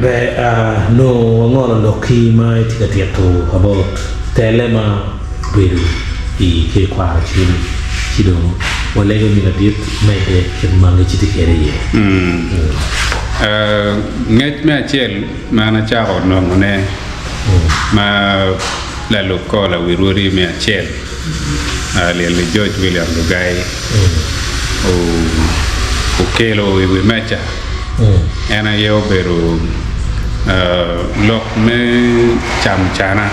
beh no ngono lo kima ti to about telema beru ke kwa ci do wala ga mi dit may ke mangi ci ti kere ye nget me achel mana chao no ne ma la lokola wiruri me achel le George William Lugai o kelo we mecha ana yo beru lok me cham chana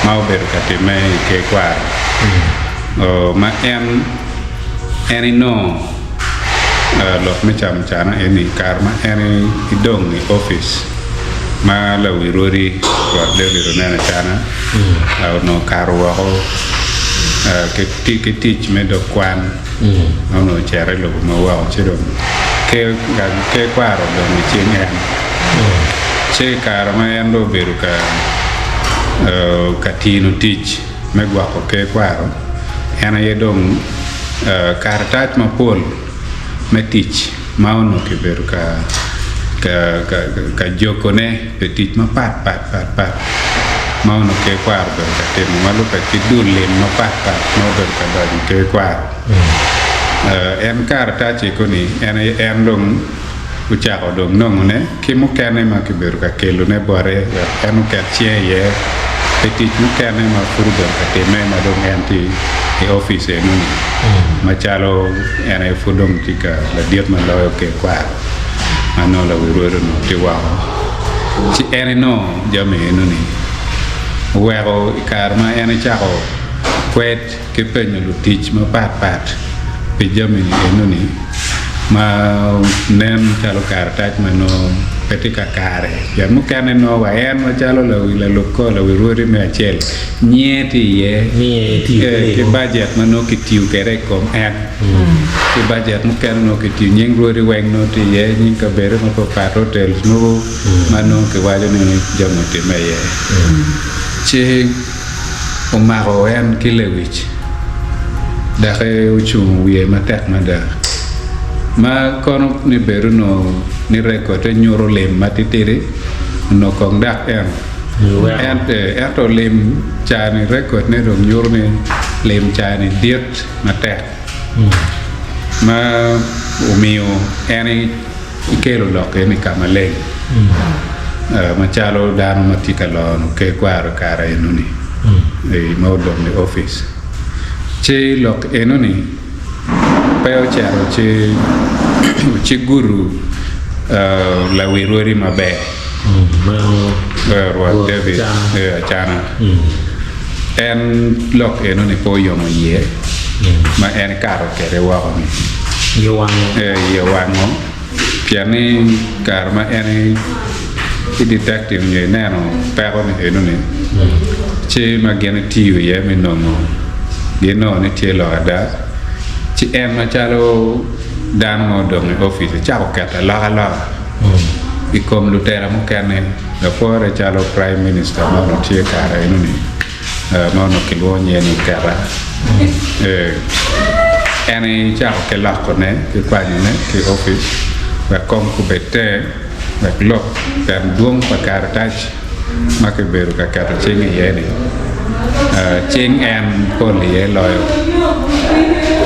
ma beru katime ke kwa ma any no lok me cham chana any karma any idong ni office ma la wiruri wa le nana chana no karwa ho ke teach me do kwan no chere lo ma wa chiro ke kwaro do mi chengen che karma endo beru ka tino teach me gwa ko ke kwaro ana yedong kartat ma pol me teach ma ono ke beru ka jokone pe teach ma pat ma ono ke kwaro beru ka te ma lu ka kidule ma pat no beru ka do ke kwaro en kartat che koni en dong ucha dong nong ne ki mu kene ma ke beru ka kelo ne bore en ka tie ye petit mu kene ma furu do ka te me ma dong anti e office e nuni ma chalo ene fudom tika la diet ma lo ke kwa ma no la wiro no ti wa ci ene no jame nuni wero karma ene chako kwet ke penyo lu teach ma pat pe jame nuni ma nem chalo kartaj ma no petika kare ya mu kane no wa en ma chalo la lokko la wiruri me achel nieti ke budget ma no kitiu kere kom en ke budget mu kane no kitiu nyeng rori weng no ti ye nying ka bere ma pa hotel no ma no ke wajo ni jamu ti me ye che o maro en kilewich da ke uchu wiye ma tek ma da ma kono ni beru no ni record nyoro lem matitere no kong dak en to lem chani record ne dong nyoro ne lem chani diet matek ma umio eni kelo lok ni kamale ma chalo dano matikalo no ke kwaro kara enuni e modo ni office che lok enuni peo charo ci guru la wirori mabe ro David chana en lok eno ne po yo mo ye ma en karo kere wa ko yo wango piani karma en detective ne nano pero ne eno ne ci ma gene tiyo ye mi no geno ne tielo ada ci en ma chalo dan mo dong office ciao kata la i kom lutera mo kane da pore chalo prime minister ma no tie kara inuni ma no kilo nyeni kara ene ciao ke la kone ke kwani ne ke office wa kom ku bete wa klok per duong pa kara tach ma ke beru ka kata chingi yene ching en polie loyo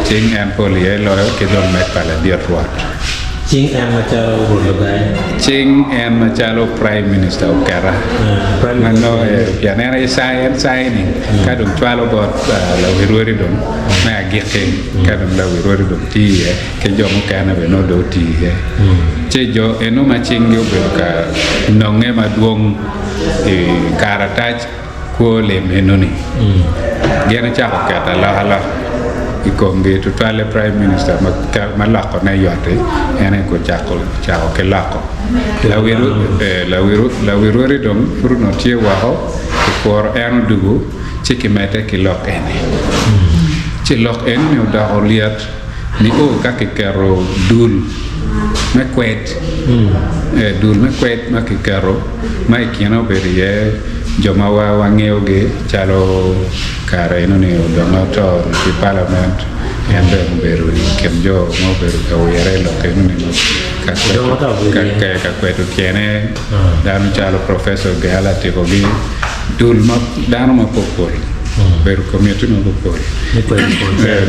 ching en polie loyo ke don met pala dia ruat ching en machalo Lugai ching en machalo prime minister okara no ya nera sai ni ka dum twalo bot la wirori dum na gite ka dum la wirori dum ti ke jo mo kana be no do ti che jo eno ma ching yo be ka nonge maduong e karatach ko le menoni gena cha ko kata la ikombe to tale prime minister ma la ko na yote ene ko cha ko ke la ko la wiru redom pour no tie wa ho pour en dugo ci ki mete ki lok ene ci lok en mi da oliat ni o ka ke kero dul me kwet dul me kwet ma ke kero mai kino berie joma wa wangeoge chalo kare no ne donato di parliament and beru kem jo mo beru ka were lo ke no ka kwetu tiene danu chalo professor gala tiko gi dul ma danu ma popol beru community no popol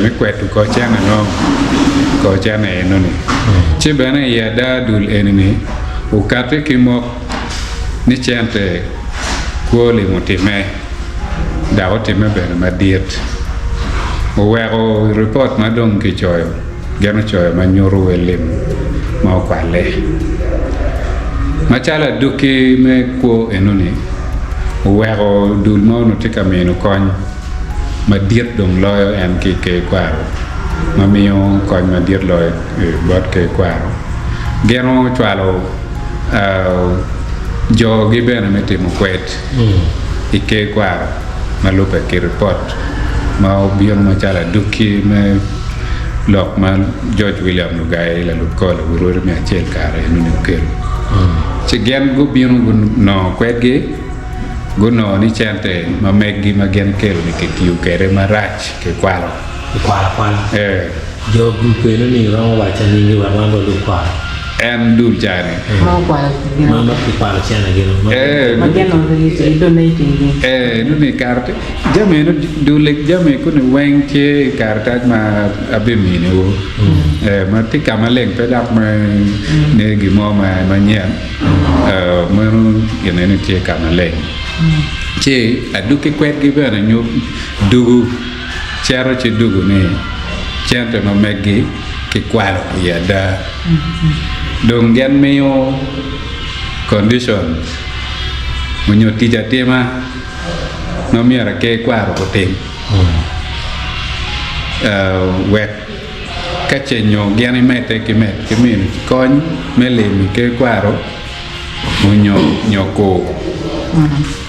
me kwetu ko chana no ko chana eno ni che bana ya da dul enini ukate kimo ni chente kuole motime da otime bena madiet o wero report madong ki choyo gano choyo manyoro welim ma kwale machala duki me ko enoni o wero dul no no tika meno kon madiet dong loyo en ki ke kwaro mamiyo kon madiet loyo bot ke kwaro gano chwalo jo gibena metimo kwet ike kwaro malupe ki report ma obion machala duki me lok ma George William Nugai la lukola wurur me achel kare no kel ci gen go bion no kwetge go no ni chante ma meggi ma gen kel ni ke tiu kere marach ke kwalo jo grupe no ni ro wa chani ni wa ma do kwalo en dul jani ma kwalo ma ki kwalo chana geno ma gen no ri donating no ni carte jame no dulek jame ko ni weng che carte ma abemi ne wo ma ti kamaleng pe dak ma ne gi mo ma nyen ma yene ne che kamaleng che aduke kwet gi bana nyu dugu chero che dugu ne chente ma meggi ki kwalo ya da dong gen meyo condition munyo tija tema no miara ke kwaro ko tem wet kache nyo gen mete ki met ki min kon mele mi ke kwaro munyo nyoko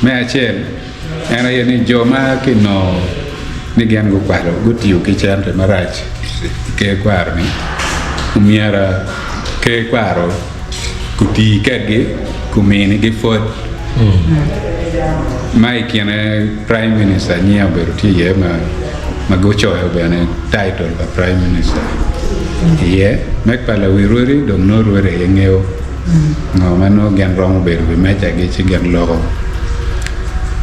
me achen ana yeni joma ki no ni gen go kwaro gutiu ki chante marach ke kwaro ni miara ke kwaro kuti kege kumeni ge fot mai kiene prime minister nia beruti ye ma gocho e bene title ba prime minister ye mek pala wiruri dong no rure ngeo no mano gen rom beru be mecha ge chi gen logo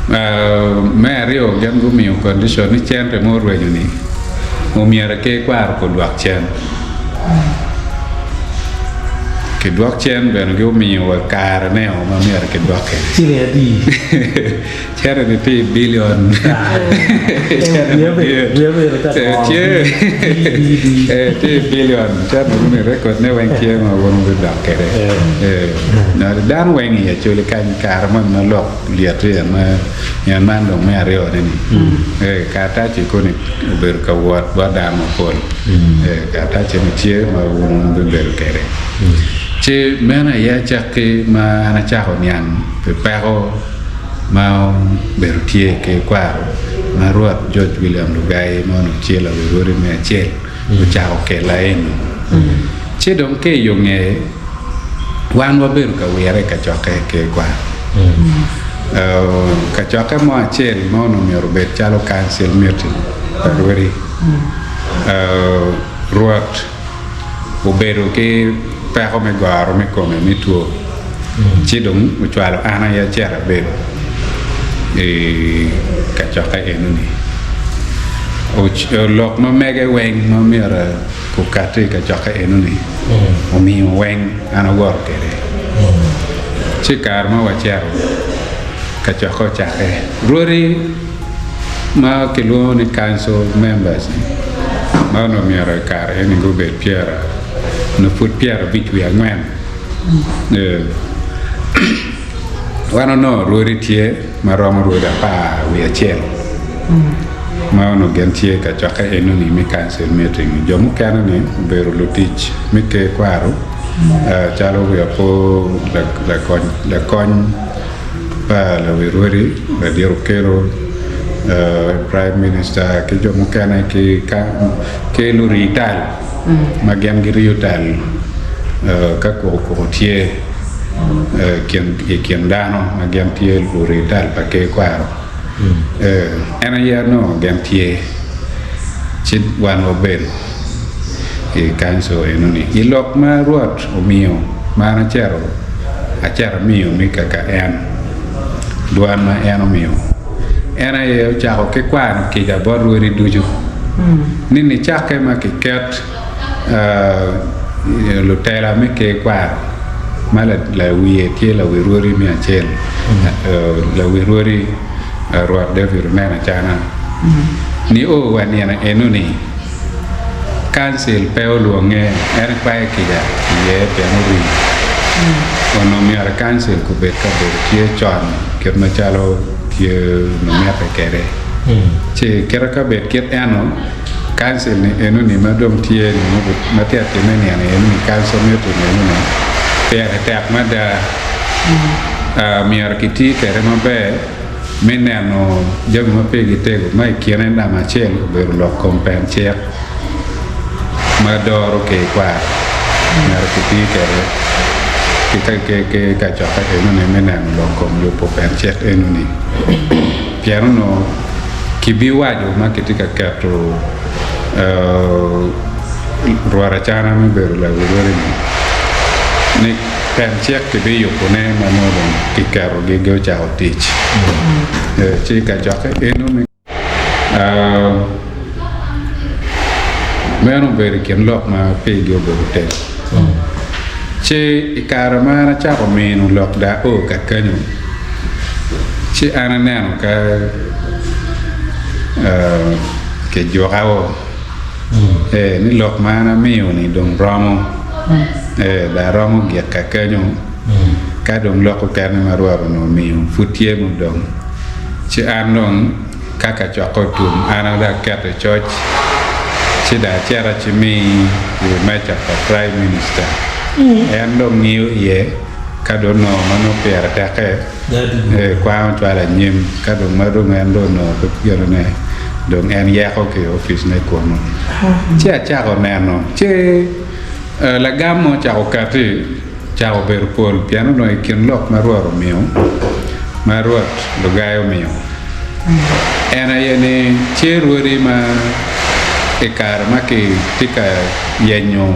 me rio gen gumi condition ni chente mo rwenyu ni mo miara ke kwaro ko dwak chen ke dwak chen ben go mi wa kar ne o ma mer ke dwak ke chile di chere de ti billion ti billion chere no me record ne wen ke ma won go dwak ke na dan wen ya chule kan kar man na lok liet re ma yan man do me re o ni ka ta chi ko ni ber ka wat ba da ma pol ka ta chi mi che ma won go ber ke re che mena ya chake ma ana chaho nyang pe pero ma bertie ke kwaro ma ruat George William Lugai mo no chela wuri me chel o chaho ke laeno che don ke yonge wan wa beru ka were ka choke ke kwa ka choke mo chel mo no mi robet chalo council meeting wuri ruat o beru ke pero me guaro me come mi tuo chidong mutualo ana ya chera bero ka choka enuni o lok ma mege weng ma mira ku kate ka choka enuni o mi weng ana gor kere chikar ma wa chero ka choko chake ruri ma kilo ni council members ma no mira kar eni go be piera no put piera bit we angwen wano no ruri tie maromo ruda pa we achel ma no gentie ka choka enuni mi cancel meeting jomu kana ne beru lutich mi ke kwaro chalo we po la kon pa la we ruri la diru kero prime minister ke jomu kana ke luri tal ma gem gi riutal ka ko tie kien dano ma gem tie luri tal pa ke kwaro ana ya no gem tie chit wan obel e kanso e noni I lok ma ruot o mio ma na chero a chero mio mi ka en duan ma en o mio ena ye chako ke kwan ki ga bor wori duju nini chake ma ki ket lo tela me ke kwar mala la wiye tie la wirori mi achel la wirori ruot de virmena chana ni o waniana enuni cancel peo luonge er pae kija ye penuri ono mi ar cancel ku bet ka bet tie chon ket machalo tie no mi ape kere che kera ka bet ket ano cancel ni enuni madom tie ni ma tie te ne ne enuni cancel mi to ne ne te mada mi ar kiti kere no be meneno jogi ma pegi tego mai kiene da ma chel be lo kompen che ma doro ke kwa nar kiti kere ke ka chaka eno ne meneno lo kom yo po pen che eno ni piano no kibiwa jo ma kitika kato ruara chana me be la wori ni pen check ke be yo pone manolo ki karo ge go chao tich che ka joke eno me meno be ken lok ma pe go go te che ikara ma na chao meno lok da o ka kanyo che ana neno ka ke joao ni lok ma na meo ni dong ramo da ramo gia ka kanyo ka dong loko kerne maruaro no mio futie mo dong ci andong kaka choko tum ana da kete church ci da chera ci mi mecha pa prime minister andong niu ye ka do no mano per ta ke kwa twala nyim ka dong maro ngando no ko yero ne dong en ya ko ke office ne ko no ci a cha ko neno ci la gammo ciao kati ciao per pol piano noi kin lok maruaro mio maruot lo gaio mio ena yene cheruori ma e kar ma ke tika yenyo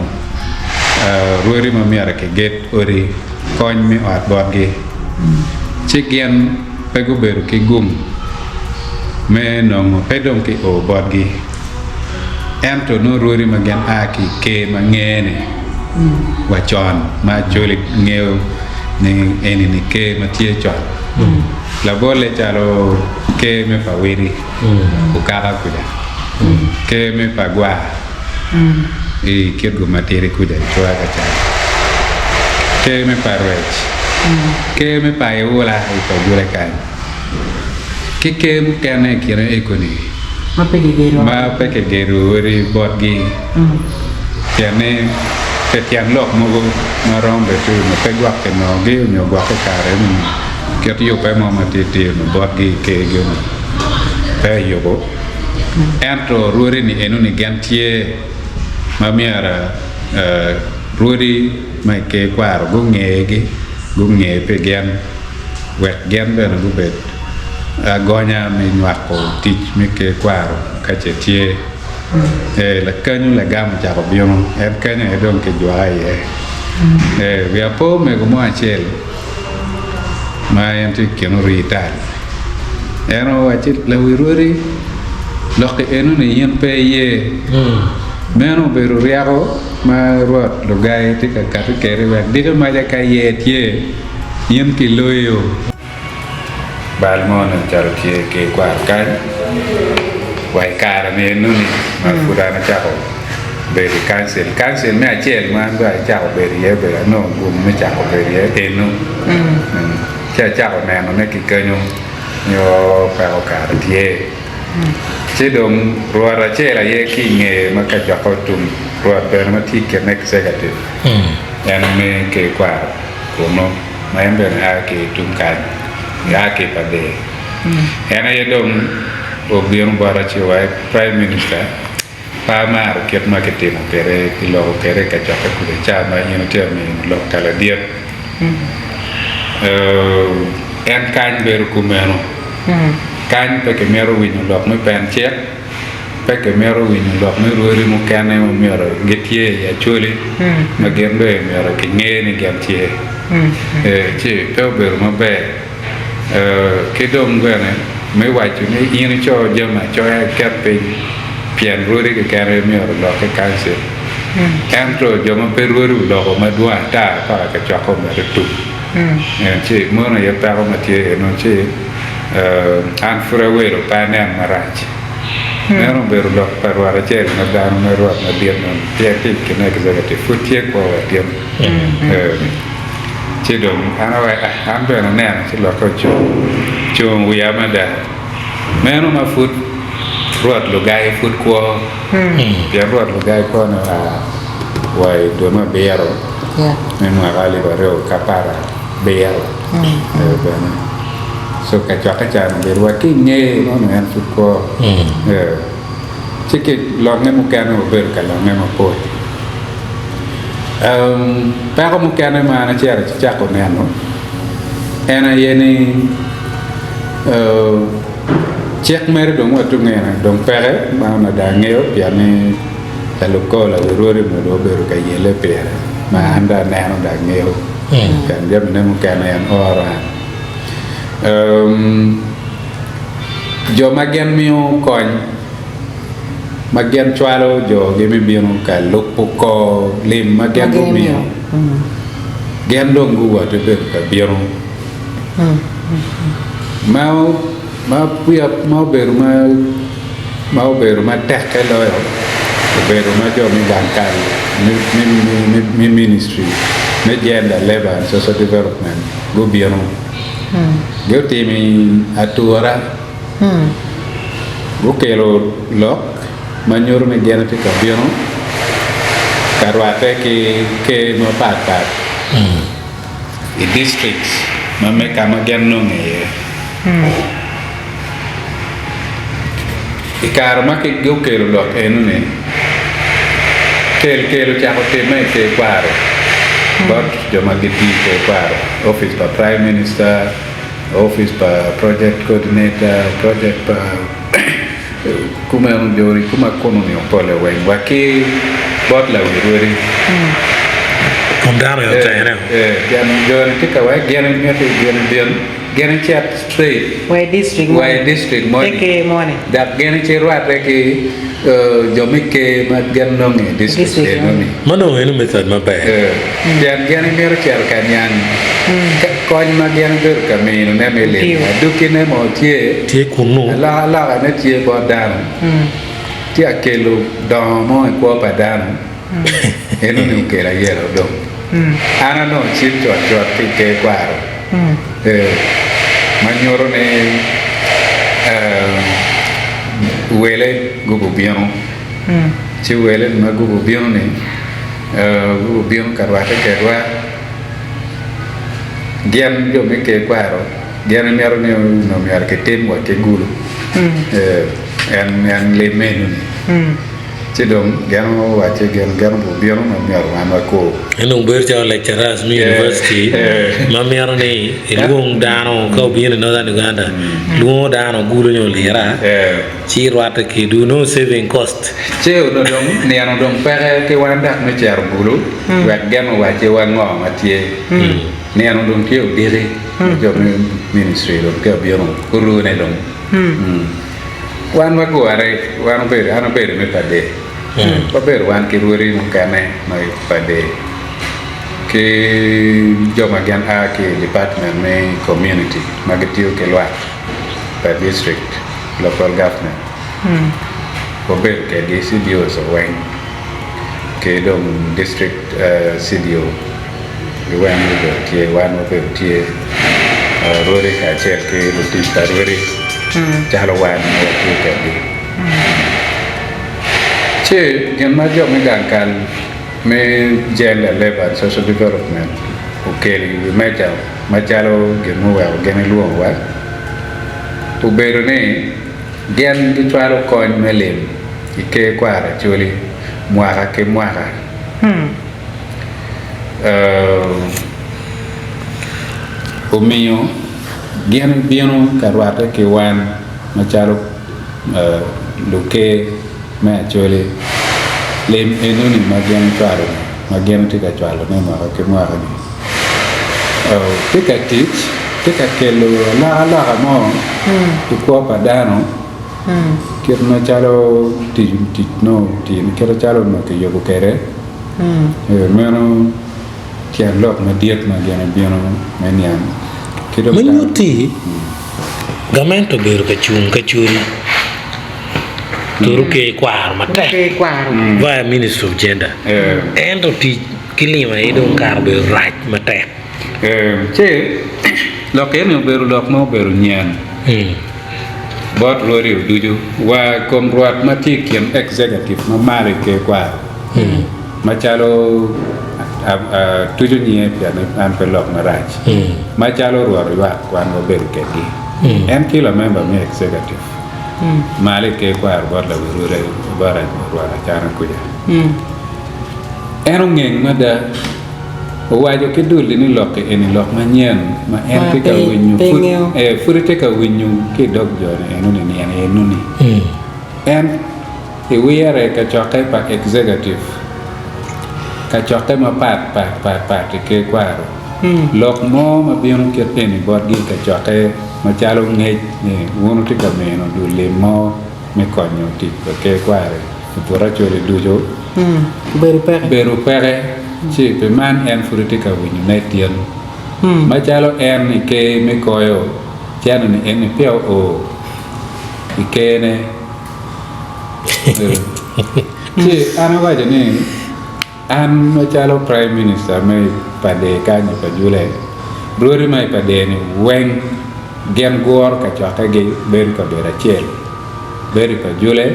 ruori ma miara ke get ori kony mi at bodgi chigen pego beru ke gum me no pedom ke o bodgi ento no ruori ma gen aki ke ma ngene wachon ma joli ngeo ni eni ni ke ma tie chon la bole chalo ke me pa wiri ukara kuja ke me pa gwa e kirgo materi kuja chwa ka cha ke me pa rech ke me pa eula e pa gure kan ke mu kane kire ekoni ma peke geru ri bodgi tiane te tian lok mo ma rombe tu no pe gwa ke no ge no gwa ke kare ni ke yo pe mo ma ti no bodgi ke ge no pe yo bo entro ruori ni enu ni gantie ma miara ruori mai ke kwaro go nge pe gen wet gen be no bet agonya mi nwako tich mi ke kwaro ka che tie la kanyu la gam cha ko bion kanyu e don ke jwa ye via po me go mo achel ma enti kenu rital eno achil la wiruri lokke enu ne yen pe ye meno beru riago ma ruot lo gai ti ka kere wa diga ma ja ka ye tie yen ki loyo balmon charo tie ke kwar kan wai kara ne nuni ma furana chako beri cancel me achel man ba chako beri ye be no gum me chako beri ye enu cha chako ne no ne ki kanyo yo pa o kara tie che dong ruara chela ye ki nge ma ka chako tum ruara per ma ti ke nek segate en me ke kwar kono ma embe na ke tum kan ya ke pa de ena ye dong o bion bara ci way prime minister pa mar ket marketing pere kilo pere ka chaka ku cha ma yin te mi lo kala dia en kan ber ku meno kan pe ke mero wi no lo me pen che perché mero win lo me ruori mo cane mo mero getie ya chuli ma gendo e mero che ngeni getie ci per ber mo be che dom gane me wa chu ni in cho jama cho ket pe pian ruori che cane mero lo che canse entro jama per ruori lo ma dua ta pa che cho ko me tu ci mo na ya pa ma tie no ci an furawero pa ne marach Nero beru lok parwara cer na dano na ruat na diem na tiaki kena executive futie ko diem ci dom ana wa an be na ne ci lok ko ci wi amada meno ma fut ruat lo gai fut ko ya ruat lo gai ko na wai do ma bero ne ma gali ba reo kapara bero bene so ka cho ka cha be wa ki nge no men fu ko ci ki lo nge mu kan o ber ka lo nge ma po pa ko mu kan ma na cer ci cha ko ne no ena yeni cek mer do mo tu nge na donc pere ma na da nge o ya ni ta lo ko la ro ri mo do ber ka yele pere ma anda ne no da nge o kan jam ne mu kan en ora jo magen mio kon magen chwalo jo gemi bieno ka lokko lim magen go mio gen dongu wa te ka bieno ma puya ma beru ma tekke lo yo beru ma jo mi bankal mi ministry me gender labor and social development go bieno Gue timi atura, gue kelo lok, manyur me geneti kabiono, karwate ke mo pat, i districts, mame kama genno ngeye, i karma ke gue kelo lok enu ne, kelo chako tema ke kwaro. But joma giti ke kwaro office pa prime minister office pa project coordinator project pa kuma jori kuma kono ni pole wen waki bot la wiri Condano yo tayene jan jori tika wa genen mete genen chat straight Why district money take money that genen cherwa take jomike ma gennong e district noni mano enu method ma ba gen mer cher kanyan kon ma gen ber kamino ne mele dukine mo tie kunu la ne tie bo dan tie akelo don mo ko pa dan enu ni ke la yelo do ana no chip to ke kwaro manyoro ne wele gugu biano ci wele ma gugu biano ne gugu biano karwate ke wa gian jo me ke kwaro gian mero ne no mer ke tem wa ke gulu en le menu ci dom gian wa ci gian bu biano no mer wa ma ko enu ber cha lecturers mi university ma mero ne luong dano ko bi ne northern Uganda luong dano gulu nyo lira ci rwata ke do no saving cost ci no dom ne ano dom pere ke wanda me cher gulu wa gian wa ci wa ngo ma tie ne ano dom ke o dire jo ministry dom ke biano ko ru ne dom wan ma ko are wan pere ano pere me pade Paper wan ki ruori mo kane no pade ke joma gan a ke department me community magitio ke lwa per district local government paper ke CDO so wen ke dom district CDO we wan do ke wan mo pe tie ruori ka che ke luti par ruori jalo wan mo ke ke che gen ma jo me gankal me jela labor social development okeli me jalo gen mo wa gen luo wa to bero ne gen di twalo kon melem ike kwara choli mwara ke mwara o mio gen bieno karwata ke wan machalo luke me chole le enuni magian chwalo magian tika chwalo ne ma ke ma ni tika teach tika kelo la mo ko padano kirno chalo ti no ti kero chalo no ke yo kere meno kian lok ma diet ma gana bieno menian kido menyuti gamento beru kachuri turu ke kwar mate va minister of gender endo ti kilima idon karbe right mate che lok eno beru lok mo beru nyan bot lori duju wa komruat mati kian executive ma mare ke kwar machalo tuju nie piano an pelok marach machalo ruaro wa kwan go beru ke gi en kilo member me executive male ke kwar bot la rure bara ruara chana kuja eno ngeng mada wajo ke dulli ni lok eni lok manyen ma en ke ka winyu furite ka winyu ke dog jore eno ni eno ni en e wiere ka choke pa executive ka choke ma pat ke kwaro lok mo ma bion ke eni bot gi ka choke ma chalo ngej ni wono ti ka meno dulli mo me konyo ti ke kware pora chore dujo beru pere ci pe man en furite ka winyu na tien ma chalo en ni ke me koyo chano ni en pio o ikene ci ana waje ni an ma chalo prime minister me pade ka ni pa jule brori mai pade ni weng gen gor ka chaka ge ber ka bera chel ber ka jule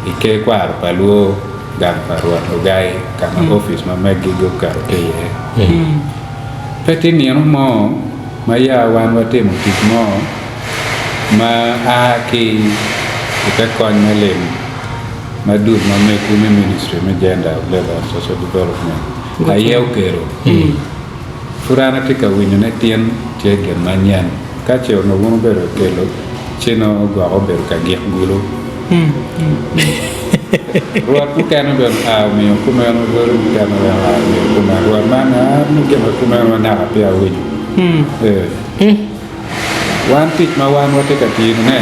ike kwar paluo gan parwa ogai kama office ma megi go kar eye peti ni mo ma ya wan wate mo tik mo ma aki ite kon melem ma dur ma me ku ministry me gender labor and social development ayew kero furana tika winyo ne tien tie gen manyan ka che no wono bero kelo chino go bero ka gi gulo ruat ku kan ben a mi ku men go kan ben a mi ku men ruat mana mi ke ku men na pe a winyo wan tit ma wan wote ka tin ne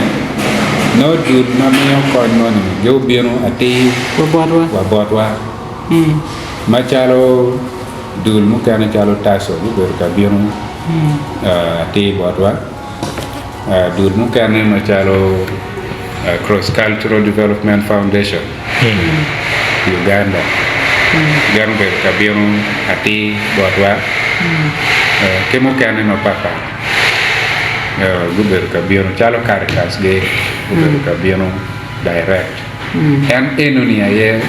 no dud ma mi ko no ni go bieno ati wa botwa ma chalo dul mu kan chalo taso bu ber ka bieno ati botwa dul mu kan ma chalo Cross Cultural Development Foundation Uganda Gambe kabion ati botwa kemo kan ma papa guber kabion chalo Caritas ge guber kabion direct en enoni aye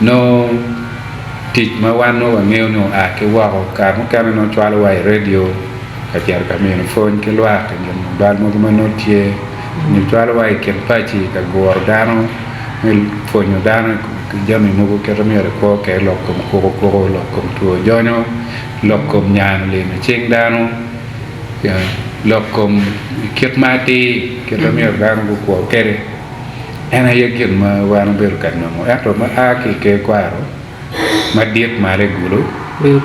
no tit ma wano wa ngeo no a ke wa ka mo kan no chalo wa radio ka jar ka men phone ke lwa ke dal mo ma no tie ni chalo wa ke pachi ka gor dano el fonyo dano jami mo ko ke ramere ko ke lokom ko lokom to jonyo lokom nyaan le na ching dano ya lokom kep mati ke ramere dano ko kere ena yegin ma wan ber kan no ato ma aki ke kwaro ma diet mare gulo beru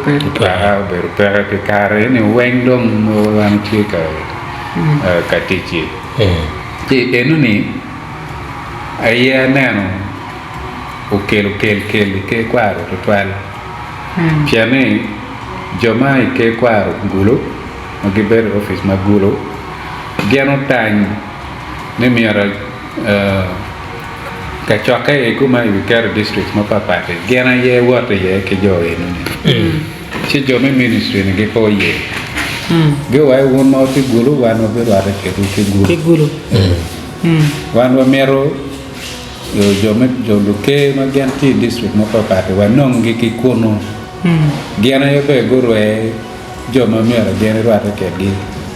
pere ke kare ni wendom mo wan ti ka katichi ti enuni aya nano o kel ke kwaro to twal piane jomai ke kwaro gulo ma giber office ma gulo geno tany ne miara ka choka e kuma Uganda district ma papate gena ye wote ye ke jo enuni ci jo me ministry ne ge ko ye ge wa won ma ti gulo wa no be wa ke gulo wan wa mero jo do ke ma ganti district ma papate wa non ge ki kono gena ye be goro e jo ma mero gena wa ke gi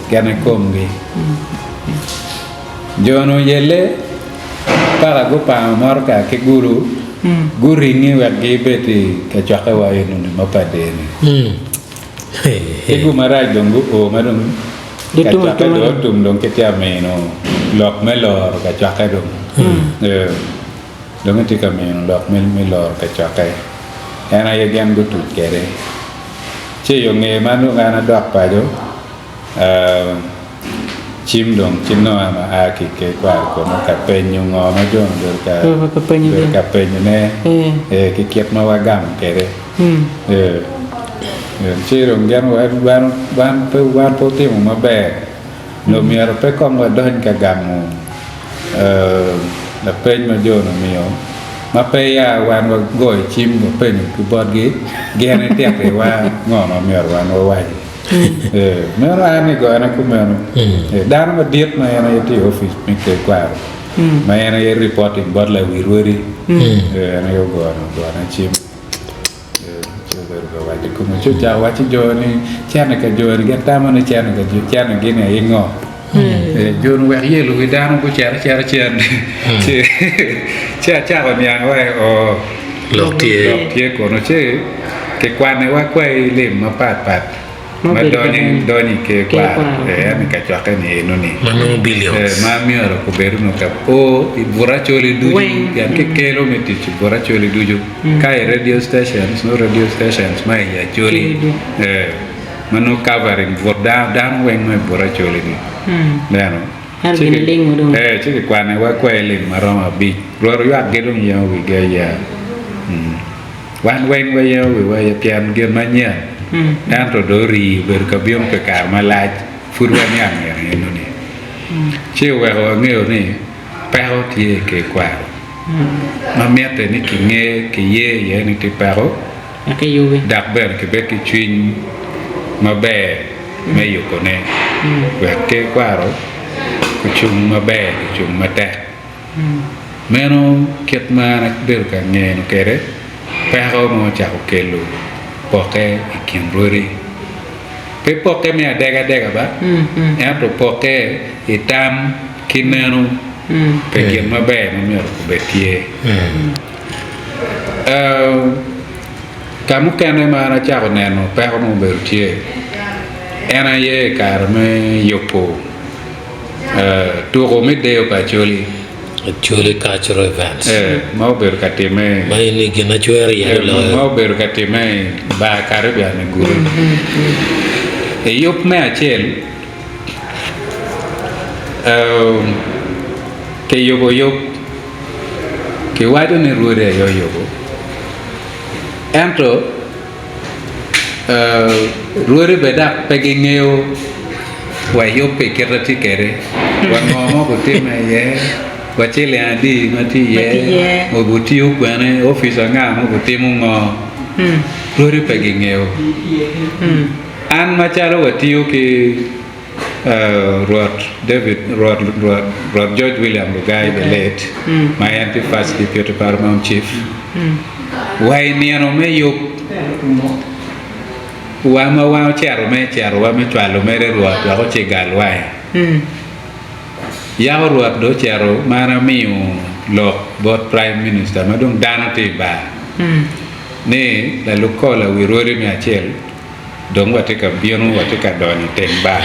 gena kom gi jo no yele para go pa marca ke guru guringi wa ge beti ka chaka wa eno ni mapadeni ke gu maraj dongu o madong ka chaka do tum dong ke tia meno lok melor ka chaka dong dong ti ka men lok mi lor ka cha kai ana ye gan go tu kere che yo nge manu ngana dok pa jo chim dong chim no ma a ki ke kwa ko no ka pe nyu ngo ma jo do ka pe nyu ne ki kiet ma wa gam kere che dong gan wa po ti ma be no mi ar pe ko ma don ka gam la pe ma jo no mi yo ma pe ya wan wa goi chim go pe ku bot gi gen ne tek le wa ngo no mi ar wan wa me ra ni go na ku me dan ma diet ma na ti office mi ke kwa ma na ye reporting bot la wi ruori na yo go na chim go wa ku mo chu ja wa chi jo ni cha na ka jo ni ta ma ni cha na ka jo cha na gi ne ye ngo jo no wa ye lu dan ku cha cha ko ni wa o lok tie ko no che ke kwa ne wa kwa lim ma pat ma doni ke kwa ni ka cha ka ni no ni mano billions ma mi ora ko beru no ka o I borracholi duju ya ke kelo meti ci borracholi duju kai radio stations no radio stations mai ya choli mano covering for down when my borracholi ni no ci ke kwa ne wa kwa lim maroma bi ro ya gedon ya wi ga ya wan wen wa ya wi wa ya pian ge manya dan to dori berkabium ke karmalaj furwan yang no ni che wa ho ngeo ni pa ho tie ke kwa ma miete ni ki nge ki ye ni ti pa ho ke yuwe dak ber ke be ki twin ma be me yu ko ne wa ke kwa ro ku chung ma be chung ma ta meno ket ma na ber ka nge no kere pa ho mo cha ko ke lu poke ikimruri pe poke me adega ba to poke itam kinenu pe kien mabe ma mi ko betie kamu kene ma na cha neno pe ko mo betie ena ye karme yopo to go me de pa choli cultural events mau berkatime mai ni gina chueri ya mau berkatime ba karibia ne guru yop me achel ke yobo ke wado ne ruore yobo entro ruore beda pegingeo wa yope kerati kere wa ngomo ko time ye wachele adi mati ye obuti ukwane officer nga mo butimu ngo rori pegingeo an machalo watiyo ki Rod George William Lugai the late my first deputy paramount chief why niano me yuk wa chero me chwalo mere ruot wa ko chegal wai ya ruot do chero mana miu lo bot prime minister madung danate ba ne la lukola wi rori mi achel dong wate ka bionu wate ka doni ten ba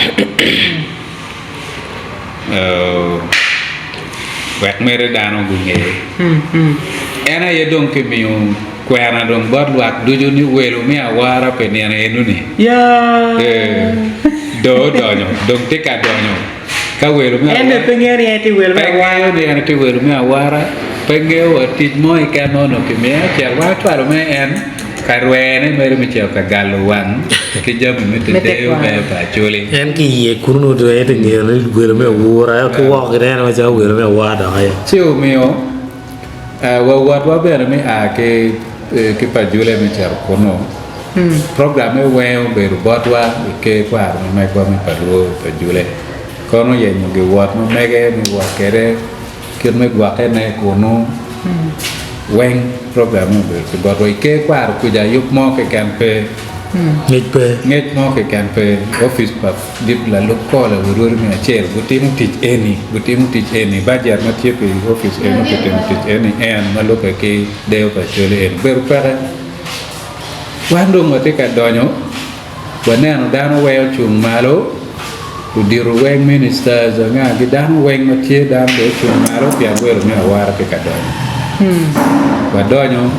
wek mere dano gunge ena ye dong ke miu kwana dong bot wak duju ni welo mi awara pe ni enu ni ya do donyo dong te ka donyo ka welo mi ene pengeri eti welo mi awara ni ene te welo mi awara pengeo atij mo e ka nono ke me cher wa twaro me en karwene mere mi cher ka galwan ke jam mi te deo me pa choli en ki ye kurno do ete ngere welo mi awara ko wa gre na ja welo mi awara ya chiu mio wa bere mi a ke pa jule mi cher kono program e weo beru botwa ke kwa mi kwa mi pa ro pa jule kono ye nyu ge wat mo mege mi wa kere kir me gwa ke ne kono weng program mo beru ke botwa ke kwa ku ja yup mo ke kampe nget mo ke kampe office pa dip la lokola ro mi a cher butim tich eni ba jar ma tie pe office eno ke tich eni en ma lo ke deo pa jule en beru para wando ngote ka donyo waneno dano weyo chung malo udiru weng ministers nga gi dano weng matie dano do chung malo pia wero mi awara ke ka donyo và đôi nhau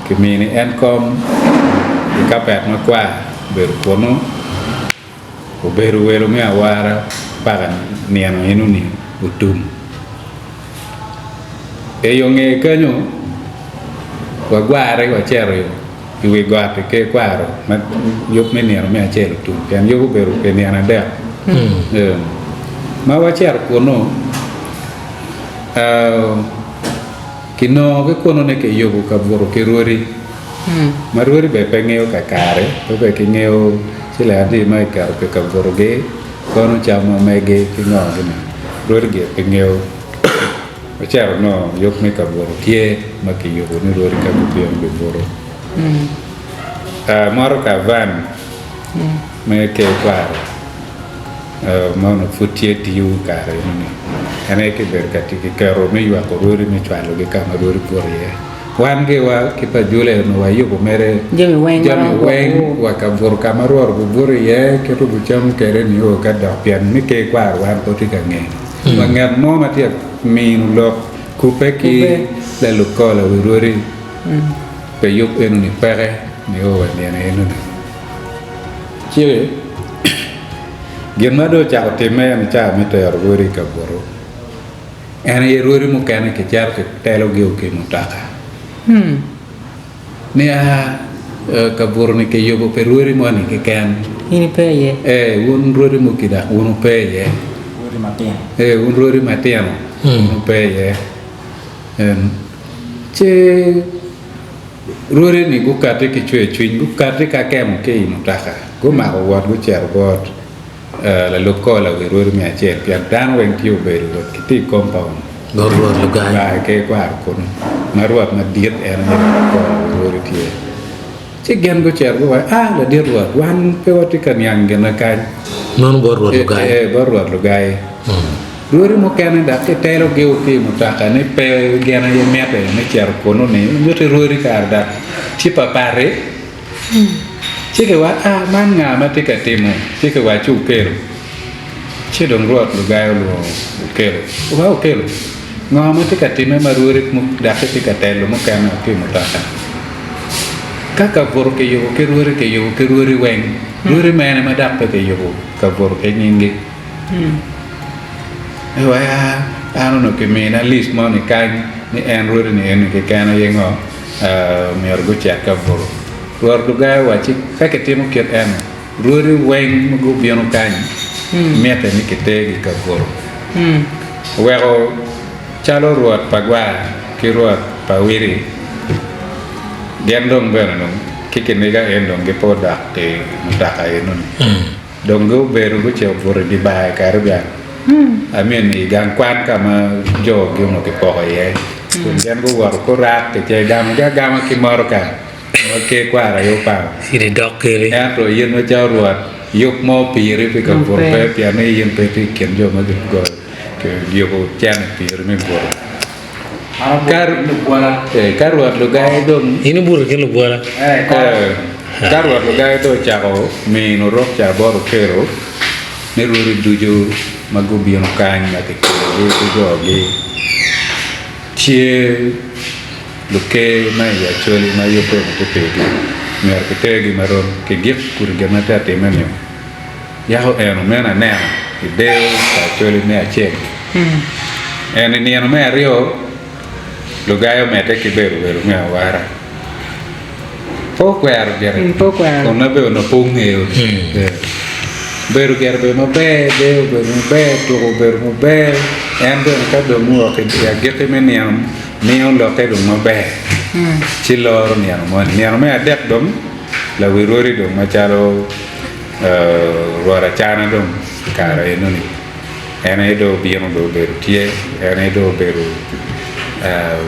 cái mì này ăn com thì các bạn nó qua về của nó của beru beru mẹ wara pagan niang inu ni utum e yo nge kanyo wa gware wa chero iwe gwate ke kwaro ma yop me niang me chero tu kan yo beru ke niang da ma wa chero kono kino ke kono ne ke yo ka boro ke rori ma rori be pengeo ka kare be ke ngeo sila di mai ka ke ka boro ge kono chama mege ke no gina rori ge pengeo wa chero no yo me ka boro tie ma ke yo ni rori ka bu be boro maro ka van me ke kwaro mano futie tiu kare ni ane ke berkati ke karo me yo ko rori me chwalo ge ka ma rori pore wan ge wa ke pa jule no wa yo mere jami weng wa ka bor ka ma ror bu bor ye ke ru bu cham ke re ni o ka da pian mi ke kwar wan ko ti ka nge wa ngat mo ma ti mi nu lo ku pe ki le lu ko la rori pe yo en ni pere ni o wa ni ene nu chile Gemado cha otime am cha mi ter rori ka boro ene ye rori mu kane ke jar ke telo ge o ke mutaka ne a ka boro ni ke yobo per rori mo ni ke kan ini pe ye un rori mu kida un pe ye Rori Matian. un rori matiano un pe ye che rori ni gu kate ke chwe chwin gu kate ka kem ke mutaka gu ma go wat gu cher got la locola we rori mi acer pian dan wen tiu beru kiti compound Ruột lugai. Gai ke kwar kun maruat ma diet er ni ko rori tie ci gen go cer go la diet ruat wan pe wati kan yang gen kan Non ruột lugai. ruat lugai rori mo kan da ke telo ge o ke mo ta kan pe gen ye mete ne cer ko no ne yote rori kar da ci papare chỉ cái quá mang ngà mà cái tiệm này chỉ cái quá chụp kêu chỉ đồng ruột rồi gai rồi kêu quá ok rồi ngon mà cái tiệm này mà ruột một đặc cái tên rồi một cái nào kia một ta các cặp vợ cái ruột quen ruột mẹ này mà đặc cái cặp vợ cái nhìn gì vậy nó nói cái mẹ nó list mà này cái này ăn ruột này cái này yang ngó mẹ rồi chặt cặp vợ luar lugai wajib kakek temu kiat en ruri weng mugu bionu kan mete ni kete gi kabor wero chalo ruat pagwa ki ruat pawiri gendong benong kikene ga endong ge podak te mutaka enun dongo beru go che bor di bai karbian amen ni gang kwan kama jo gi no ke poye kun gen go war ko rat te gam ga gam ki morka Oke qua ra yo pa Si de dok ke. ya to yen ma cha ruat yok mo pi ri pe ka por pe pi ane yen pe ti ken jo ma ge go ke yo ko chan pi ri me go kar ruat lo gai dong Ini bur ke lu bola. kar ruat lo gai do cha ko me no rok cha bor kero ne ru ri du jo ma go bi no kan ma ke go ge chie lo que mai ya choli mai yo pe to pe mi ar ke tegi maron ke gip kur gemata te menyo ya ho eno mena na ideo ta choli me a che ene ni eno me rio lo gaio mete ke beru me wara po kwer gere con na be no pung e beru gere be no be to beru mo be ende ka do mu ke ya gete meniam Niang lo ke dum mabe chilor niang me adek dum la wirori dum machalo rora chana dum kara enuni ene do bieno do beru tie ene do beru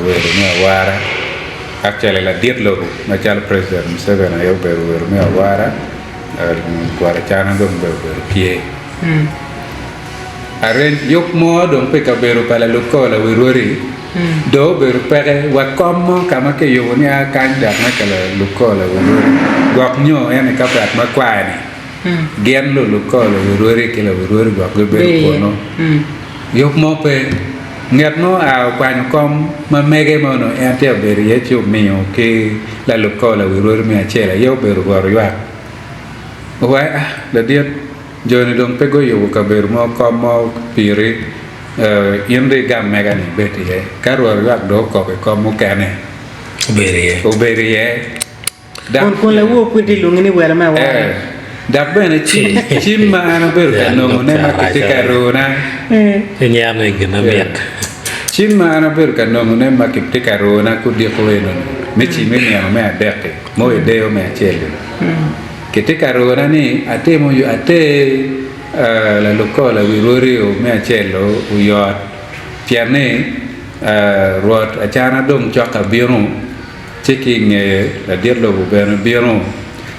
weru me wara actually la diet lo machalo president Museveni ayo beru me wara rora chana dum beru tie aren yok mo dum pe ka beru pala loko la wirori do beru pere wa como kama ke yo ni a kan da na kala lukola wo gok nyo ene ka prat ma kwa ni gen lo lukola wo ro re ke lo ro gok go beru ko no yo mo pe ngẹt nó ảo quanh con mà mẹ cái mà nó em theo về đấy chụp mèo cái là lục co là vừa rồi mẹ chơi là yêu về rồi vậy là điết giờ này đông phải có yêu cả về mà con mà pire yên đi gam mẹ cái này về thì cái rồi đó có cái con mua cái này về đấy con là vô quyết định luôn cái này về mà đặc biệt là chim mà anh biết cái nó nên mà cái caro na cái nhà này cái nó biết chim mà anh biết cái nó nên mà cái caro na cũng đi coi nó mấy chim mấy nhà mẹ đẹp cái mỗi đều mẹ chơi cái caro na ni ate mo yu ate là lúc có là vi mẹ chơi lo uyot piane ruột ở cha nó đông cho cả biếng chỉ khi nghe là điết lo bên biếng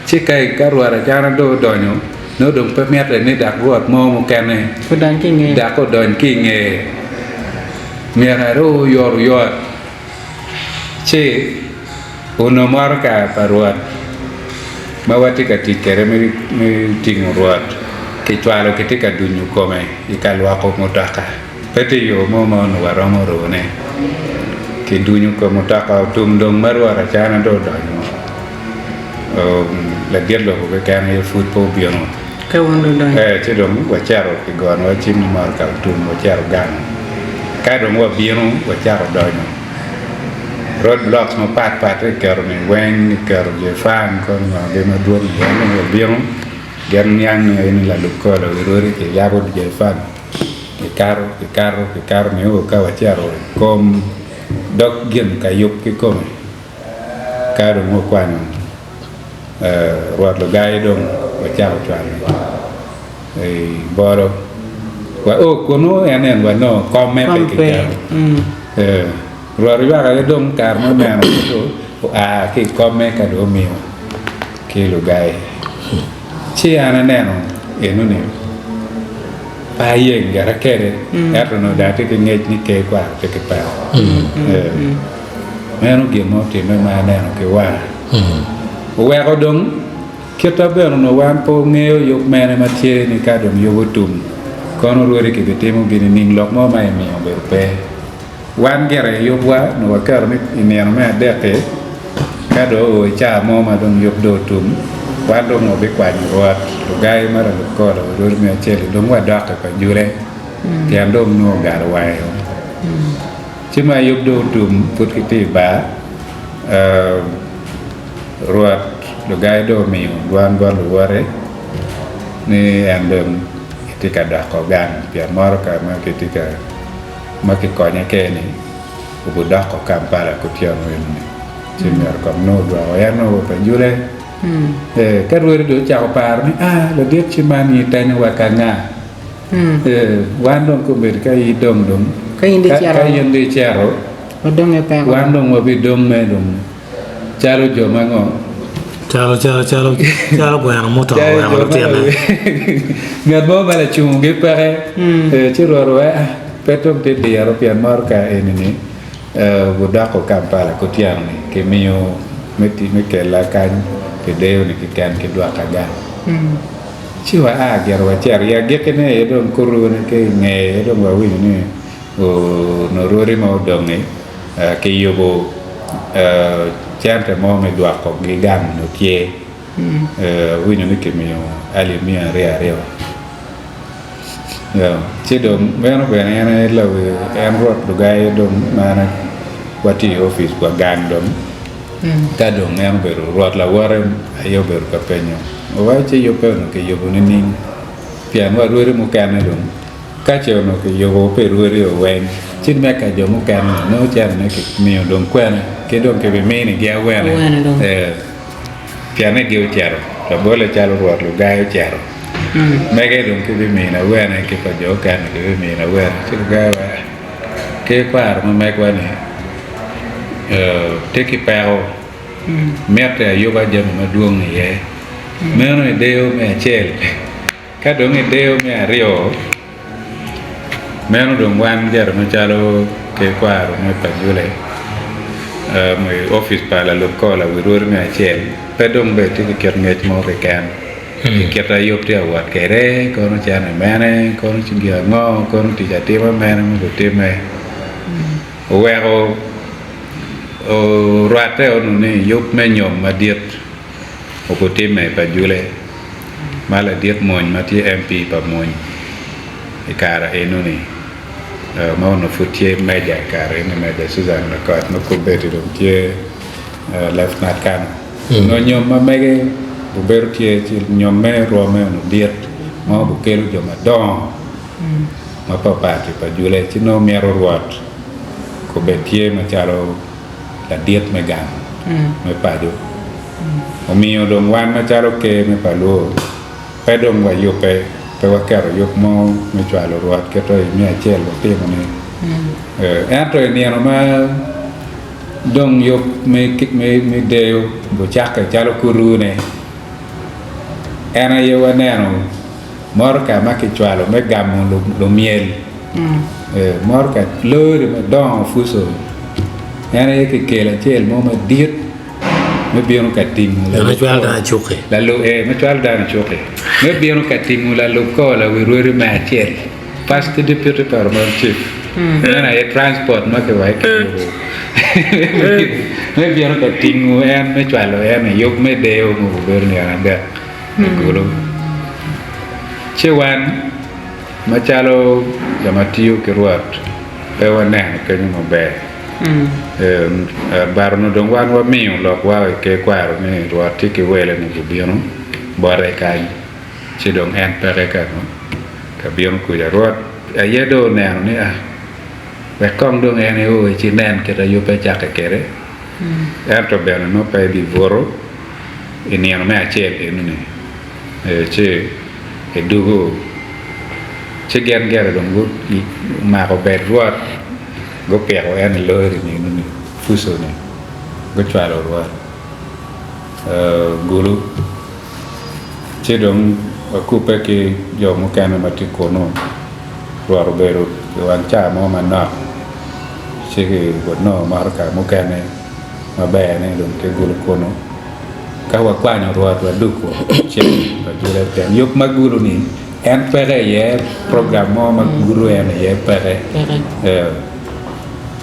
chỉ cái ruột ở cha nó đòi nó đông phải mét rồi nên đặt ruột mò một cái này có đàn kinh nghe đã có đòn kinh nghe mẹ hay rồi uyot chỉ uno marca ruột mà vậy cái tiket mới tiếng ruột kecuali ketika dunia kome ikalu aku mutaka peti yo momo no waramo rone ke dunia ko mutaka tum dong marwara chana do danyo la dietlo ko kan e football biono ka wondo dan che dong wa charo ke gon wa chim mar ka tum wa charo gan ka dong wa biono wa charo danyo road blocks no pat ke ker ni wen ker je fan kon ma be ma duon wa biono gan yang ini la lukko la wirori ke yabo di fan ke karo ne o ka wacharo kom dok gen kayuk ke kom karo mo kwan ruat lo gai dong wacharo chan boro wa o kono enen wa no kom me pe ke ruat riba ka dong kar mo me o a ke kom me ka do mio ke lo gai ci ana neno e non è paien gara kere erano dati che ni che qua che pa meno che mo te me ma neno che wa wa ko dong kita ber no wan po ngeo yok mene ma tie ni ka dom yo tum kono rore ke betemo gini ning lok mo mai mi ber pe wan gere yo wa no wa kar mi ni ana me de ke ka do o cha mo ma dom yok do tum quando no be qua ruột gai mà là có là rồi mẹ chơi thì đúng là đọc cái jure thì anh đông no gà hoài chứ mà giúp đồ trùm phút cái tí bá ruột gai đồ mèo đoan lúa đấy ni anh đông thì cả đọc có gan thì mà cả mà cái coi nhá cái này của đọc có cam pa là của theo người này chứ mà còn no đồ anh no phải jure cái rồi được chào par ni là biết chi mà ni tay nó qua nga wan dong cũng biết cái dong cái indi charo dong e pa wan dong mà bị dong me dong charo jo ma ngo chalo bueno moto ya tiene ngat bo bala chung ge pare chi rồi petom te de yaro pian marca enini budak ko kampala ko tiang ni ke mio meti me ke la kan ke deo ni ke kan ke dua kagan chi wa ger wa cher ya ge ke ne don kuru ne ke nge don wa wi ni o no rori ma don ni ke yobo cher te mo me dua ko ge gan no tie wi ni ke mio ali mi re chi don me no be ne la en rot do gai don mana wati office kwa gan don ta dong em beru ruat la warem ayo beru ka penyo o wa che yo pe no ke yo ni ning pian wa ruere mo kan na dong ka che no ke yo pe ruere o wen chin me ka yo mo kan no chan ne ke mi dong kwen ke dong ke be me ni ge wen pian ne ge o chero la bole chalo ruat lu ga o chero me ke dong ke be me na wen ke pa yo kan ke be me na wen che ga wa ke par ma me kwa ni teki pao mete yoga jam ma duong ni ye meno deo me chel ka dong deo me rio meno dong wan jar ma chalo ke kwaro me pa jule me office pa la lokola wirur me chel pe dong be teki ker nget mo ke kan kita yop dia wat kere kono chane mene kono chingia ngo kono ti jati ma mene mo ti me wero o rate onu ni yup me nyom ma diet o ko time pa jule mala diet moñ ma ti MP pa moñ e kara enu ni ma ono futie media kara enu media Susan na ko no ko beti dum tie left nat kan no nyom ma mege bu beru tie ti nyom me ro me no diet ma bu kelu jo ma don ma papa ti pa jule ti no mero ruat ko betie ma chalo la diet me gam me pado o mio dong wan ma chalo ke me palo pe dong wa yo pe wa karo yo mo me chalo ruat ke to mi achel lo te mo ne to ni no ma dong yo me deo bo chaka chalo kuru ne ana yo wa neno mor ka ma ke chalo me gam lo miel mor ka lo de ma don fuso ana ke la chel mo ma diet me bieno ka ting la chwal da choke la lo me chwal da choke me bieno ka ting la lo ko la we ro ma chel parce que depuis le parlement chef ana e transport ma ke wa ke me bieno ka ting en me chwalo en yo me deo mo governi anda golo chewan ma chalo jamatio ke ruat pe wana ke no be barno dong wan wa miu lok wa ke kwaro ni ruat ke wele ni bieno bore kai ci dong en pere ka no ka bieno ku ja ruat ayedo ne ni be kong dong en o ci nen ke da yo pe ja ke kere to be no pe di voro ini ano me achel enu ni che e dugo che gen gere dong go ma ko be ruat go pero en lori ni fuso ni go chalo ruat gulu che dong ku pe ke yo mo kana mati kono ruaro bero wan cha mo mana che ke go no marka mo kana ma be ne dong ke gulu kono ka wa kwanya ruat wa duko che pa jule ten yok magulu ni en pere ye program mo magulu en ye pere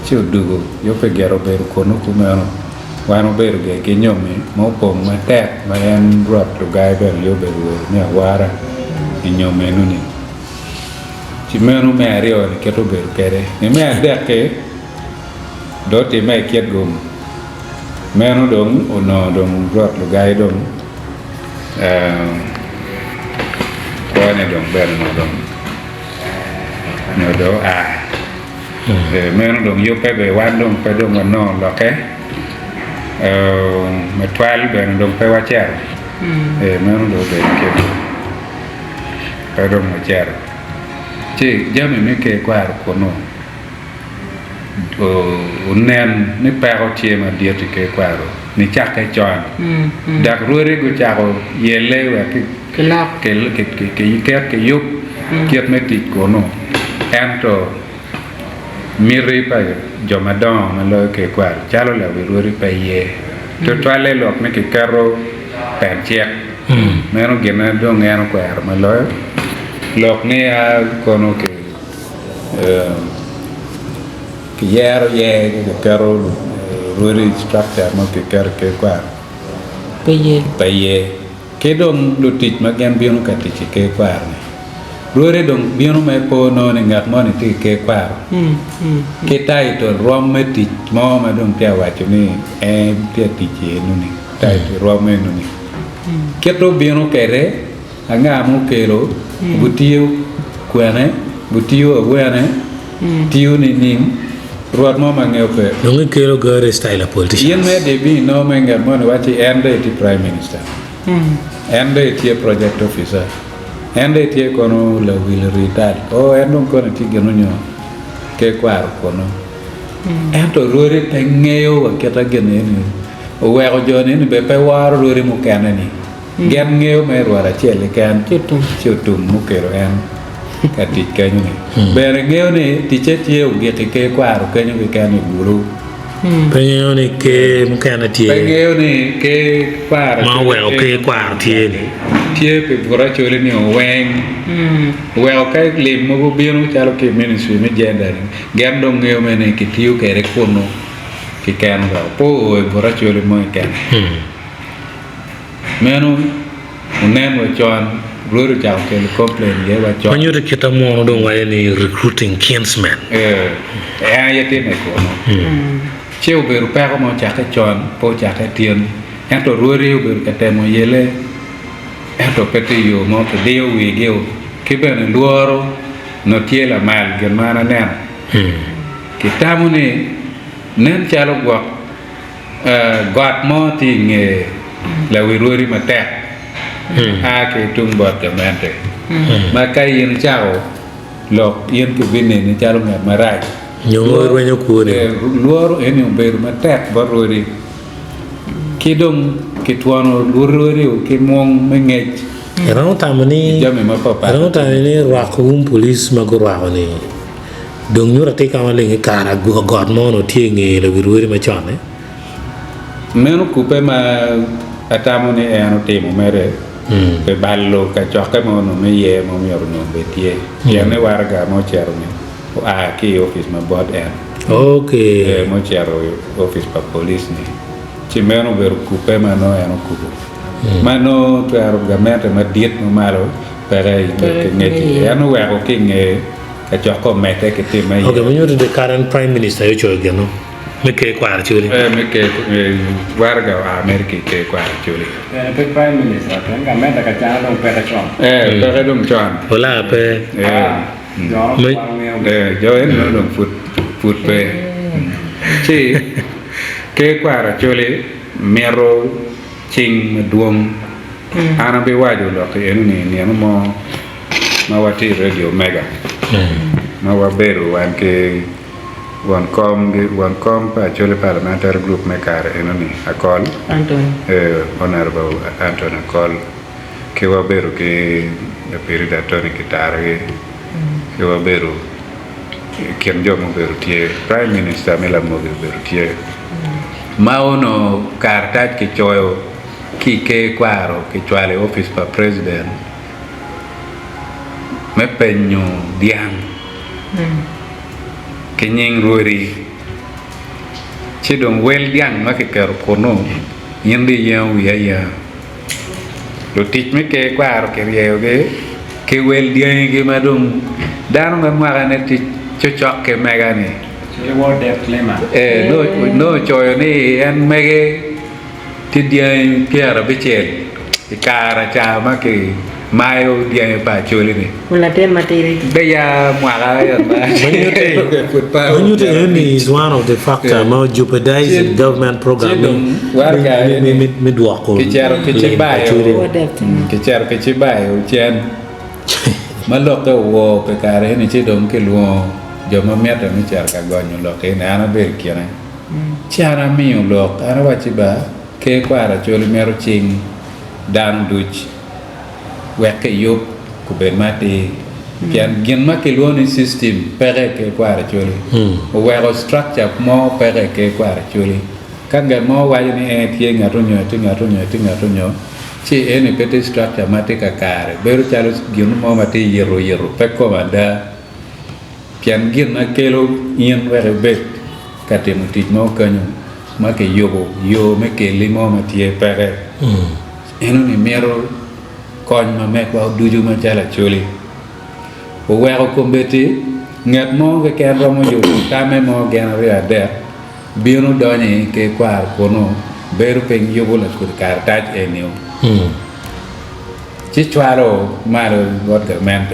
ci dugo yo pe gero beru kono kumeno wano beru ge ke nyomi mo pom ma tek ma en ruat to gai beru yo beru ni awara ni nyome nu ni ci menu me ario ni keto beru pere ni me adeke do ti me kiet gum menu dong ono dong ruat to gai dong ko ne dong beru no dong no do men dong yo pe be wan dong pe dong no lo ke me twal ben dong pe wa cher men do be ke pe dong mo cher che jame me ke kwar ko no o nen ni pe o tie ma diet ke kwaro ni chak ke chon dak ruore go chako yele wa ke la ke yup kiet me ti ko no ento miri pa jomadon ma lo ke kwar chalo la we ruori pa ye to twale lok me ke karo per chek meno gena do ngeno kwar ma lo lok ne a kono ke yero ye ke karo ruori structure ma ke kar ke kwar pa ye ke dong lo tit ma gen bionu ka ti ke kwar ne ruore dong bionu me po no ne ngat mo ni ti ke kwar ke tai to rom me ti mo ma dong pia wa chu ni e pia ti che nu ni tai to rom me nu ni ke to bionu kere anga mu kero butiu kwene butiu awene tiu ni ning ruat mo ma ngeo pe ngi kero gore style politician yen me de bi no me ngat mo ni wati ende ti prime minister ende ti project officer ende tie kono la will retard o endon kono ti geno nyo ke kwar kono ento ruore te ngeo wa keta geneni o wero joni ni be pe waro ruore mu kanani gen ngeo me ruara chele kan chutum mu kero en ka ti kanyu ni be ngeo ni ti chetie u ge ke kwar kanyu ke kan guru penyo ni ke mu kana tie ngeo ni ke kwar ma we o ke kwar tie ni tie pe bora chole ni weng well ka lim mo bino chalo ke ministry me gender gam dong ngeo mene ki tiu ke re kono ki kan ga po bora chole mo kan menu unen wa chon ruru chao ke complain ye wa chon When you get a more don't want any recruiting kinsmen. ya te me kono cheu beru pa ko mo cha ke chon po cha ke tien en to ruri beru ke te mo yele en to pete yo mo ke deo wi geo ke ben luoro no tiela mal gen mana nen ki tamu ni nen chalo gwa got mo ti nge la wi ruri ma te a ke tung bot ke mente ma kai yin chao lok yin ku bin ni chalo ma rai Nyongor when you could. luoro eni beru ma tek barori kidong kitwano luoro ki mong mengej Around Tamani, jame ma papa around Tamani, Rakum police Magurani. Don't you take our ling a car, God mon or ting a little machine? meno kupe ma atamoni e ano temo mere pe ballo ka choke mo no me ye mo mi orno betie yane warga mo cherni a ki office ma bod en Okay. mo chero office pa police ni ci meno beru kupe ma no ano kupe mano to argamento ma diet no malo pere ngeti ano wa ko kinge ka choko mete ke te mai Okay, when you're the current prime minister, you choose again, no? Make a quality. me ke warga America ke kwa chuli Pe Prime Minister, kan meta ka cha dong pe ka chon. pere dum chon Hola, pe. Yo, Me- yo en no dum fut pe chi ke kwa chuli mero ching duong ana be waju lo ke en ni mo ma wati radio mega ma wa beru wan ke wan kom pa chole parliamentary group me kare enoni akol Anton. honorable Anton akol ke wa beru ke the period Tony Kitare ke wa beru ken jomo beru tie prime minister mela mo beru tie maono kartat ke choyo ki ke kwaro ke chwale office pa president me penyo diang kenyeng rori chidong wel diang ma ke kero kono yindi yang ya lo tich me ke kwaro ke yeoge ke wel diang ge madong dano ma mara ne tich chochok ke megani Chile war def lema. no choyo ni en mege ti diang piara bichel ikara cha ma ke mayo diang pa choli ni Wala ten materi. Beya mwala ya When you is one of the factors about jeopardizing government programming. warga Midwalk. kicharo kichibayo chen malok ka wo pe kare ni chidom ke luo joma miata mi char ka gonyo lok e na ber kiana chara mi lok ana wachiba ke kwara choli mero ching dan duch weke yop ku ben mati pian gin ma ke luo ni system pere ke kwara choli o wero structure mo pere ke kwara choli kanga mo wa ni e tie ngato nyo chi ene pete structure mate ka kare beru chalo gin mo mate yero pe ko manda pian gin na kelo yen were bet kate mutit mo kanyo ma ke yo me ke limo matie pere eno ni mero kon ma me ko duju ma chala choli o wero kombeti ngat mo ke ken romo yo tame mo gen ria de bionu donye ke kwar kono beru pen yobo la kur kar taj enio ci chwaro maro god government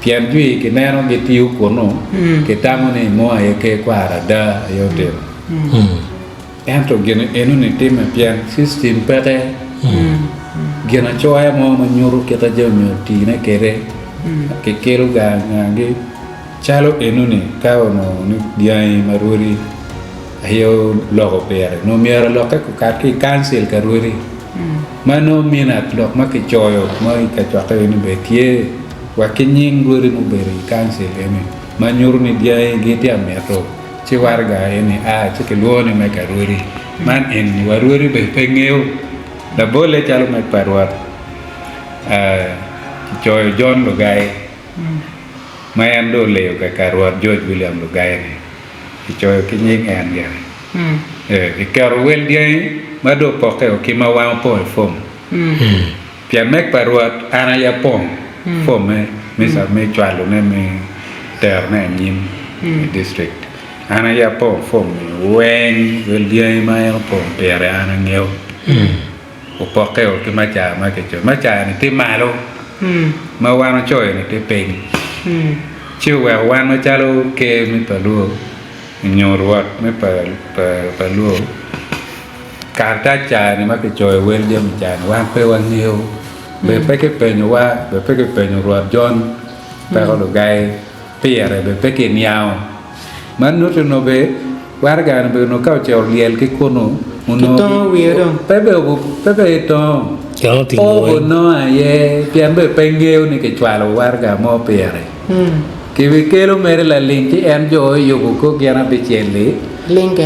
pian jui ke nero ge tiu kono ke tamone mo ay ke kwara da yote ento gen enu ne tema pian system pere gena choya mo ma nyuru ke ta jam ti ne kere ke kero ga ngi chalo enu ne ka no ni diai maruri ayo logo pere no miera lo ka ki cancel ka ruri mano minat lo ma ke choyo ma ka chaka ni betie wa kinying ruri no beri cancel ene ma nyuru ni diai geti ameto ci warga ene a ci ke luoni me ka ruri man en waruri be pengeo da bole chalo me parwat Joy John Lugai mai em đô lều cả ruột George William Lugai này Joy cái nhing em vậy cái Carwell đi mà đồ bỏ cái ok mà vào point form pian mek pa ruột anaya pom form me sa me chua lo ne me ter na nyim district anaya pom form wen wel đi mai pom pere anangeo o bỏ cái ok mà cha này ti mà luôn mà vào nó chơi này ti peng chiều vào quan nó cha lo ke me pa lu nyo ruột me pa lu Karta cha ni ma ke joy wel jam cha wa pe wa nhiều be pe ke pe nyo wa be pe ke pe nyo ruột John pe ko gai piere be pe ke niao man no no be warga no be no ka che liel ke kono uno pe to o no aye pian be pe ngeu ni ke chwa lo warga mo piere ke vi ke lo mere la link en joy yo ko giana be chele Link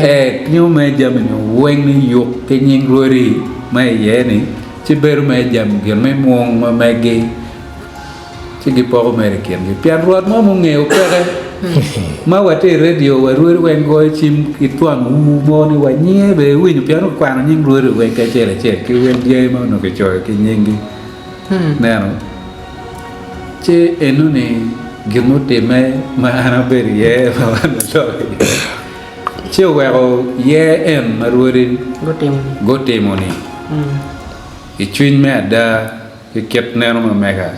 nyu me jam nyu wen ni yok ke nying rori mai ye ni ci beru me jam gel me mong ma megi ci gi po american gi pian ruot mo mo ngeu pere ma wate radio wa rori wen go chim ki tuang mo ni wa nye be wi nyu pian kwa na nying rori wen ka che ki wen ye ma no ke choy ki nying gi na no ci enu ni gimu te me ma ana ber ye ma na so chiều vào ye em mà ruột go temoni cái chuyên mẹ đã cái kết nè mà mẹ cả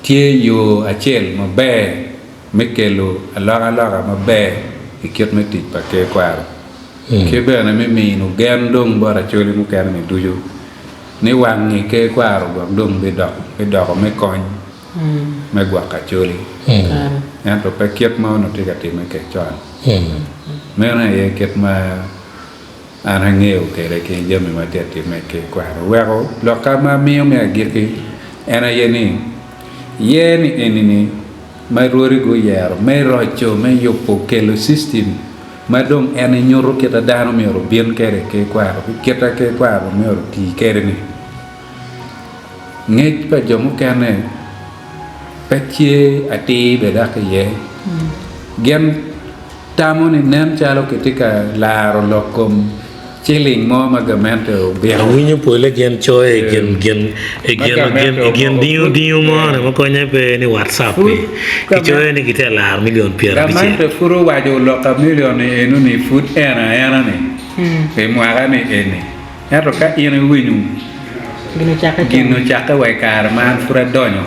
tie yo achel mà bè mấy kilo ala mà bè cái kết mấy tịt bạc cái quả cái bè này mấy mì nó gan đông bao là chơi lên một cái này đuôi vô nếu hoàng nghỉ cái quả rồi hoàng đông bị đỏ mấy con mấy quả cả chơi đi anh rồi phải kết mau nó thì cả thì mấy cái cho mấy này kết mà anh hàng nghèo cái này cái giờ mình mà tiệt thì mấy cái quả rồi wow lo cả mà miêu mẹ cái anh ấy ye ni mai rori go yaro mai rocho mai yopo ke lo system ma dong anh ấy nyoro kita dano mi ro bien kere ke quả kita ke quả ro mi ro ti kere ni ngay pa jomo kane pa chia ati be da ke ye gen tamo ni nem chalo ketika laro lokom chilling mo magamento be winyo pole gen choy gen diu mo na ko nya pe ni WhatsApp ki choy ni kita lar million pier bi che furo wajo lokam million e no ni food era ni pe mo aga ni eni ero ka ina winyo gino chaka wai kar man fura donyo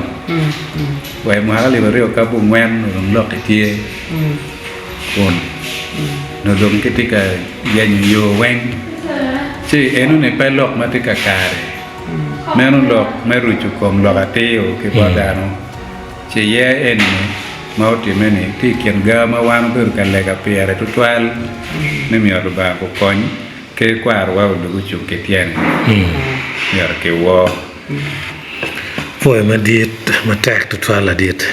wai mo aga libero ka bu ngwen no lok tie kon no dong ketika yanyo yo wen si enu ne pelok matika kare menu lok meru chukom lokateo ke badano si ye enu mauti meni ti ken gama wan ber kalle ka piere tutwal ne mi adu ba ko kon ke kwar wa du chu ke tien yar ke wo foi ma dit ma tak tutwal la dit